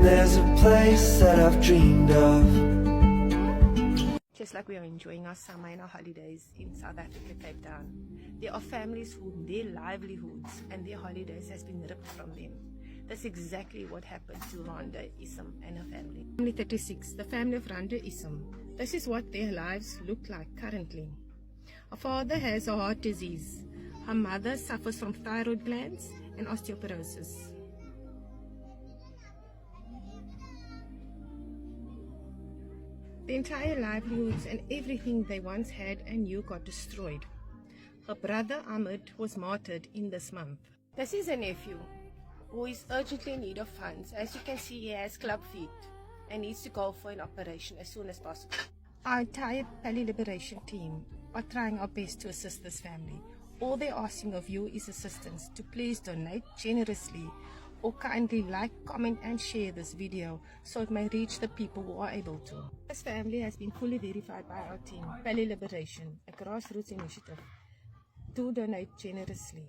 There's a place that I've dreamed of. Just like we are enjoying our summer and our holidays in South Africa, Cape Town, there are families who their livelihoods and their holidays has been ripped from them. That's exactly what happened to Rhonda Isom and her family. Family 36, the family of Rhonda Isom. This is what their lives look like currently. Her father has a heart disease. Her mother suffers from thyroid glands and osteoporosis. The entire livelihoods and everything they once had and knew got destroyed. Her brother Ahmed was martyred in this month. This is a nephew who is urgently in need of funds. As you can see, he has club feet and needs to go for an operation as soon as possible. Our entire Pali Liberation team are trying our best to assist this family. All they're asking of you is assistance to please donate generously or kindly like, comment and share this video so it may reach the people who are able to. This family has been fully verified by our team, Pali Liberation, a grassroots initiative, to donate generously.